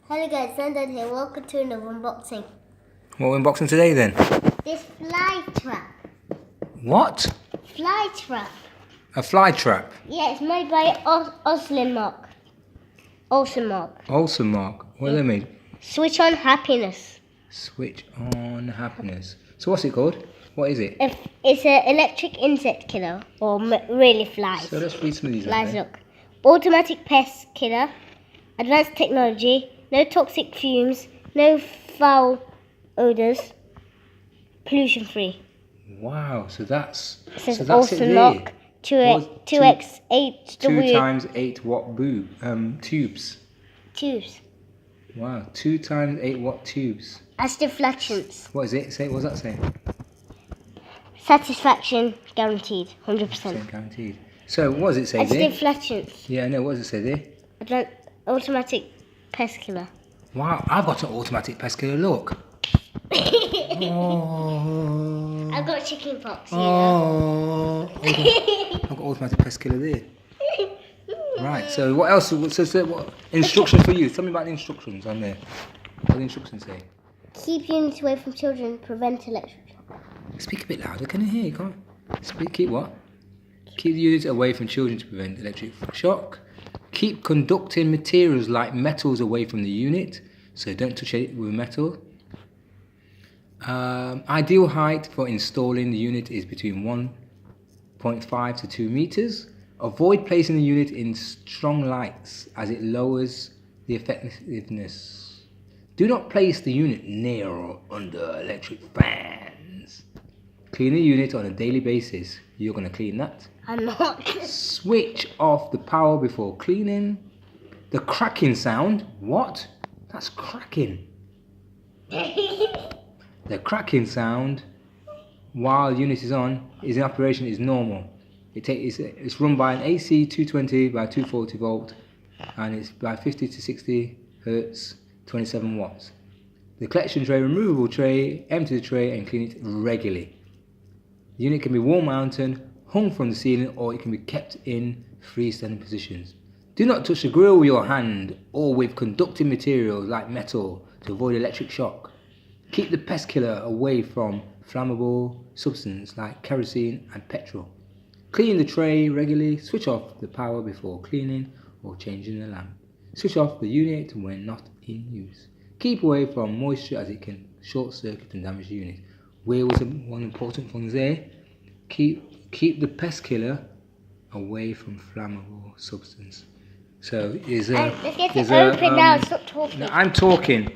Hello guys, Sandad here. Welcome to another unboxing. What are we unboxing today then? This fly trap. What? Fly trap. A fly trap? Yeah, it's made by Olsenmark. Olsenmark. What do they mean? Switch on happiness. Switch on happiness. So what's it called? What is it? It's an electric insect killer, or really flies. So let's read some of these. Flies, look. Automatic pest killer. Advanced technology. No toxic fumes. No foul odors. Pollution free. Wow. So that's. It says so that's Olsenmark. 2x8 2 times 8 watt tubes. Tubes. Wow. 2 times 8 watt tubes. As deflections. What is it? Say. What does that say? Satisfaction guaranteed, 100%. Guaranteed. So what does it say As there? deflections. Yeah, no. What does it say there? Automatic pest killer. Wow. I've got an automatic pest killer. Look. Oh. I've got chicken pox. Oh, I've got automatic pest killer there. Right, so what else? So what instructions for you? Tell me about the instructions on there. What do the instructions say? Keep units away from children, prevent electric shock. Speak a bit louder, can I hear you? Can't speak. Keep what? Keep the units away from children to prevent electric shock. Keep conducting materials like metals away from the unit, so don't touch it with metal. Ideal height for installing the unit is between 1.5 to 2 meters. Avoid placing the unit in strong lights as it lowers the effectiveness. Do not place the unit near or under electric fans. Clean the unit on a daily basis. You're going to clean that? I'm not. Switch off the power before cleaning. The cracking sound. What? That's cracking. The cracking sound while the unit is in operation is normal. It's run by an AC 220 by 240 volt and it's by 50 to 60 hertz, 27 watts. The collection tray, removable tray, empty the tray and clean it regularly. The unit can be wall mounted, hung from the ceiling, or it can be kept in freestanding positions. Do not touch the grill with your hand or with conducting materials like metal to avoid electric shock. Keep the pest killer away from flammable substances like kerosene and petrol. Clean the tray regularly. Switch off the power before cleaning or changing the lamp. Switch off the unit when not in use. Keep away from moisture as it can short circuit and damage the unit. Where was one important thing there? Keep the pest killer away from flammable substance. So let's get it open now. Stop talking. No, I'm talking.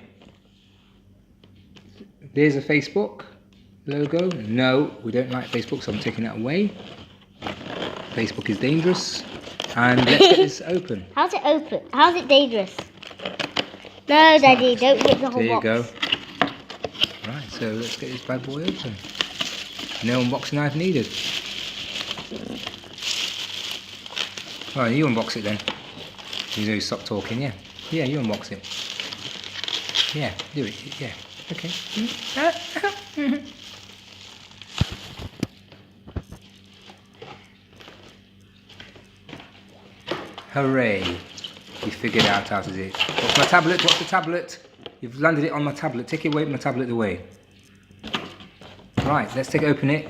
There's a Facebook logo. No, we don't like Facebook, so I'm taking that away. Facebook is dangerous. And let's get this open. How's it open? How's it dangerous? No, Daddy, don't rip the whole box. There you go. Right, so let's get this bad boy open. No unboxing knife needed. Alright, you unbox it then. You stop talking, yeah. Yeah, you unbox it. Yeah, do it, yeah. Okay. Hooray. You figured out how to do it. What's my tablet? What's the tablet? You've landed it on my tablet. Take it away, my tablet away. Right, let's open it.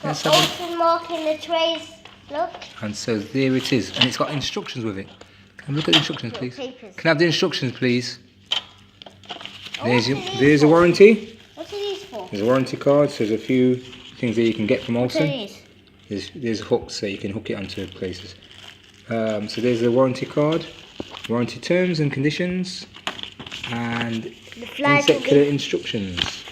Let's have Olsenmark in the trays. Look. And so there it is. And it's got instructions with it. Can I look at the instructions, please? Papers. Can I have the instructions, please? There's a warranty. What are these for? There's a warranty card. So there's a few things that you can get from Olsen. What are these? There's hooks so you can hook it onto places. So there's the warranty card, warranty terms and conditions, and insect killer instructions.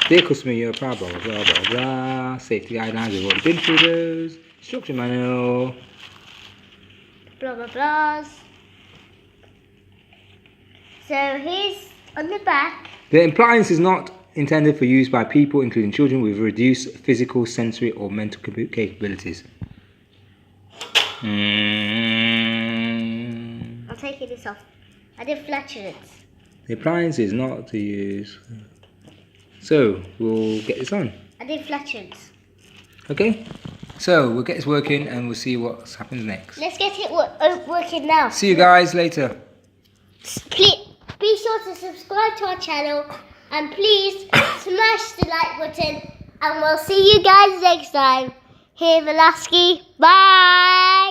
Dear customer, you're proud, blah, blah, blah, blah, blah. Safety guidelines, we've already been through those. Instruction manual. Blah, blah, blahs. So here's on the back. The appliance is not intended for use by people, including children, with reduced physical, sensory, or mental capabilities. I'm taking this off. I did flatulence. The appliance is not to use. So we'll get this on. I did flatulence. Okay. So we'll get this working and we'll see what happens next. Let's get it working now. See you guys later. Be sure to subscribe to our channel and please smash the like button. And we'll see you guys next time. Here, Velasky. Bye.